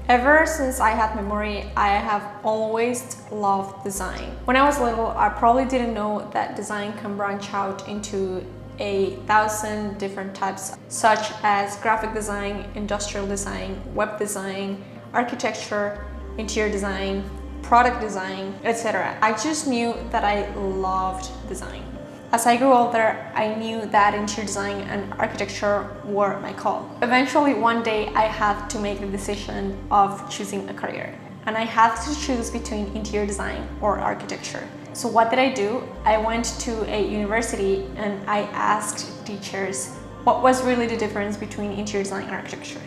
Ever since I had memory, I have always loved design. When I was little, I probably didn't know that design can branch out into 1,000 different types, such as graphic design, industrial design, web design, architecture, interior design, product design, etc. I just knew that I loved design. As I grew older, I knew that interior design and architecture were my call. Eventually, one day, I had to make the decision of choosing a career. And I had to choose between interior design or architecture. So what did I do? I went to a university and I asked teachers what was really the difference between interior design and architecture.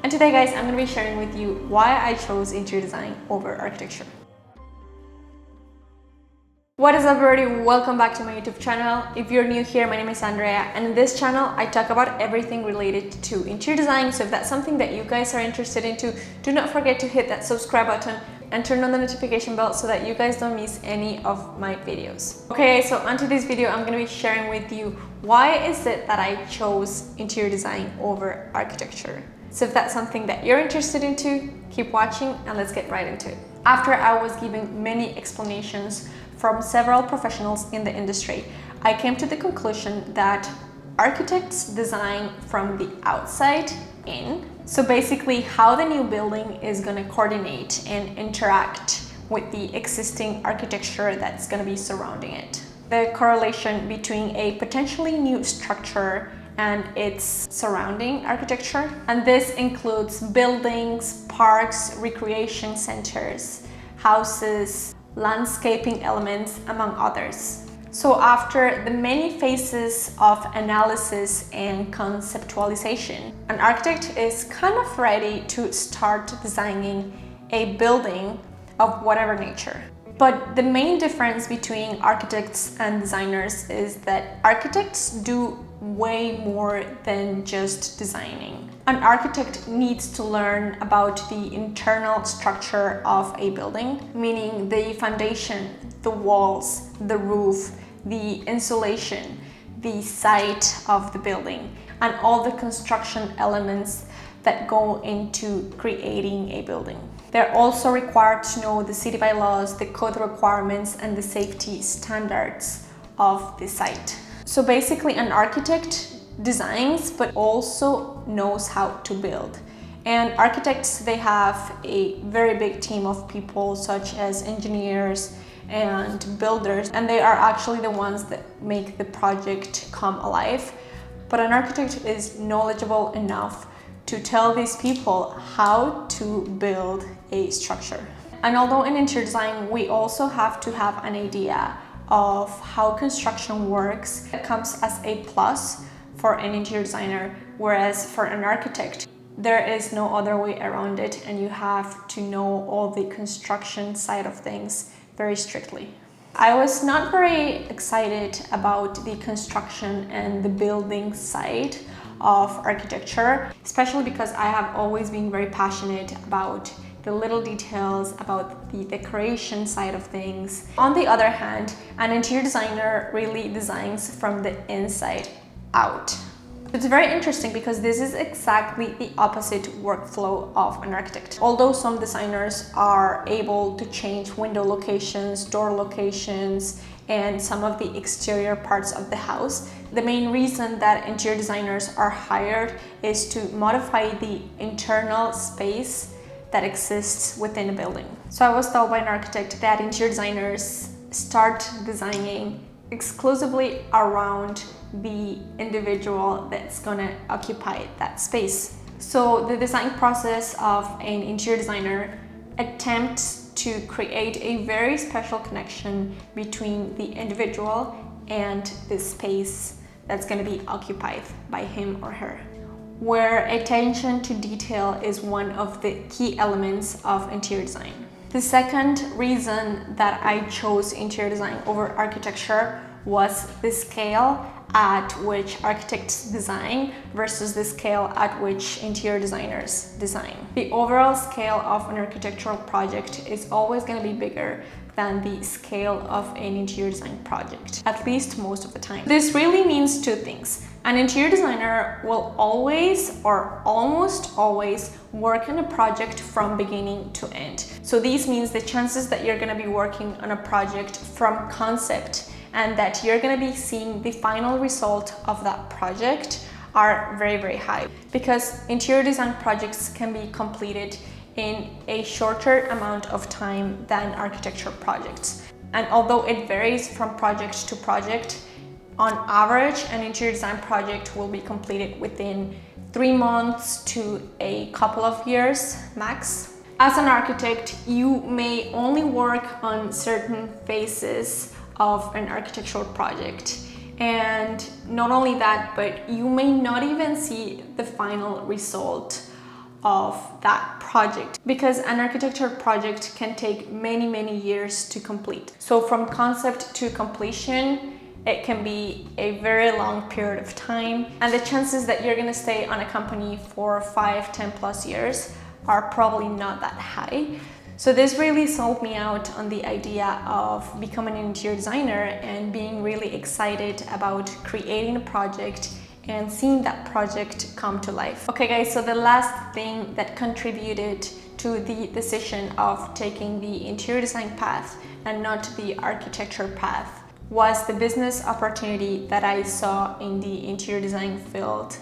And today, guys, I'm going to be sharing with you why I chose interior design over architecture. What is up, everybody? Welcome back to my YouTube channel. If you're new here, my name is Andrea, and in this channel I talk about everything related to interior design. So if that's something that you guys are interested into, do not forget to hit that subscribe button and turn on the notification bell so that you guys don't miss any of my videos. Okay, so onto this video, I'm going to be sharing with you why is it that I chose interior design over architecture. So if that's something that you're interested into, keep watching and let's get right into it. After I was given many explanations from several professionals in the industry, I came to the conclusion that architects design from the outside in. So basically how the new building is going to coordinate and interact with the existing architecture that's going to be surrounding it. The correlation between a potentially new structure and its surrounding architecture. And this includes buildings, parks, recreation centers, houses, landscaping elements, among others. So after the many phases of analysis and conceptualization, an architect is kind of ready to start designing a building of whatever nature. But the main difference between architects and designers is that architects do way more than just designing. An architect needs to learn about the internal structure of a building, meaning the foundation, the walls, the roof, the insulation, the site of the building, and all the construction elements that go into creating a building. They're also required to know the city bylaws, the code requirements, and the safety standards of the site. So basically, an architect designs but also knows how to build. And architects, they have a very big team of people such as engineers and builders, and they are actually the ones that make the project come alive. But an architect is knowledgeable enough to tell these people how to build a structure. And although in interior design we also have to have an idea of how construction works, it comes as a plus for an interior designer, whereas for an architect there is no other way around it, and you have to know all the construction side of things very strictly. I was not very excited about the construction and the building side of architecture, especially because I have always been very passionate about the little details, about the decoration side of things. On the other hand, an interior designer really designs from the inside out. It's very interesting because this is exactly the opposite workflow of an architect. Although some designers are able to change window locations, door locations, and some of the exterior parts of the house, the main reason that interior designers are hired is to modify the internal space that exists within a building. So I was told by an architect that interior designers start designing exclusively around the individual that's gonna occupy that space. So the design process of an interior designer attempts to create a very special connection between the individual and the space that's going to be occupied by him or her, where attention to detail is one of the key elements of interior design. The second reason that I chose interior design over architecture was the scale at which architects design versus the scale at which interior designers design. The overall scale of an architectural project is always going to be bigger than the scale of an interior design project, at least most of the time. This really means two things. An interior designer will always or almost always work on a project from beginning to end. So this means the chances that you're going to be working on a project from concept and that you're going to be seeing the final result of that project are very, very high, because interior design projects can be completed in a shorter amount of time than architecture projects. And although it varies from project to project, on average, an interior design project will be completed within 3 months to a couple of years max. As an architect, you may only work on certain phases of an architectural project. And not only that, but you may not even see the final result of that project, because an architecture project can take many, many years to complete. So from concept to completion, it can be a very long period of time, and the chances that you're gonna stay on a company for 5, 10 plus years are probably not that high. So this really sold me out on the idea of becoming an interior designer and being really excited about creating a project and seeing that project come to life. Okay guys, so the last thing that contributed to the decision of taking the interior design path and not the architecture path was the business opportunity that I saw in the interior design field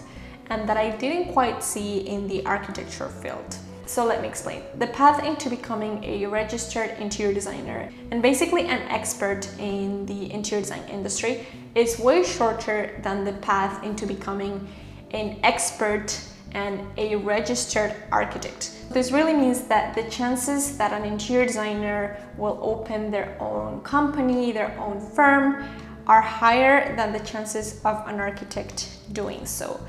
and that I didn't quite see in the architecture field. So let me explain. The path into becoming a registered interior designer and basically an expert in the interior design industry is way shorter than the path into becoming an expert and a registered architect. This really means that the chances that an interior designer will open their own company, their own firm, are higher than the chances of an architect doing so.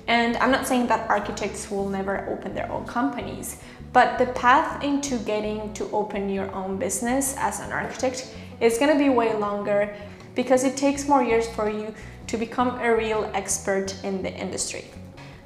And I'm not saying that architects will never open their own companies, but the path into getting to open your own business as an architect is going to be way longer, because it takes more years for you to become a real expert in the industry.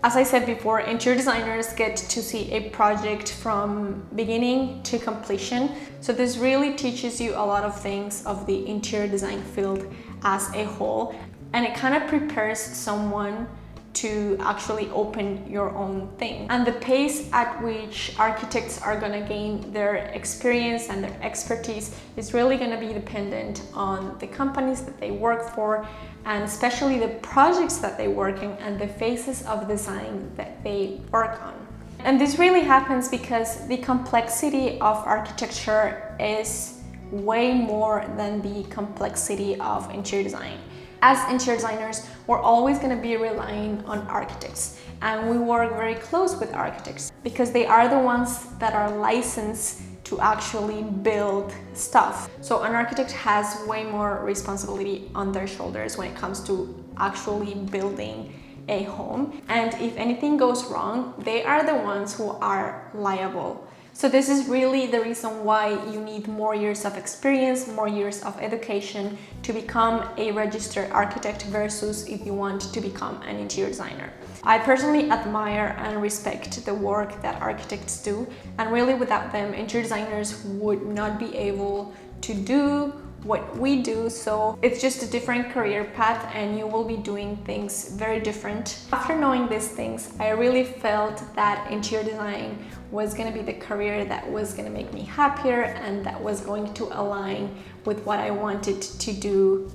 As I said before, interior designers get to see a project from beginning to completion. So this really teaches you a lot of things of the interior design field as a whole, and it kind of prepares someone to actually open your own thing. And the pace at which architects are going to gain their experience and their expertise is really going to be dependent on the companies that they work for, and especially the projects that they work in and the phases of design that they work on. And this really happens because the complexity of architecture is way more than the complexity of interior design. As interior designers, we're always going to be relying on architects, and we work very close with architects because they are the ones that are licensed to actually build stuff. So an architect has way more responsibility on their shoulders when it comes to actually building a home, and if anything goes wrong, they are the ones who are liable. So this is really the reason why you need more years of experience, more years of education to become a registered architect versus if you want to become an interior designer. I personally admire and respect the work that architects do, and really without them, interior designers would not be able to do what we do. So it's just a different career path and you will be doing things very different. After knowing these things, I really felt that interior design was going to be the career that was going to make me happier and that was going to align with what I wanted to do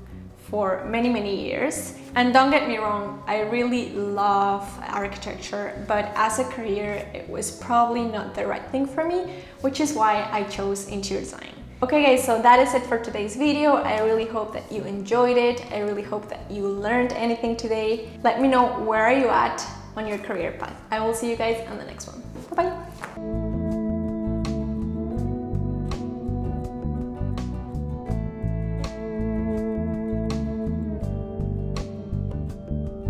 for many, many years. And don't get me wrong, I really love architecture, but as a career, it was probably not the right thing for me, which is why I chose interior design. Okay guys, so that is it for today's video. I really hope that you enjoyed it. I really hope that you learned anything today. Let me know where are you at on your career path. I will see you guys on the next one. Bye-bye.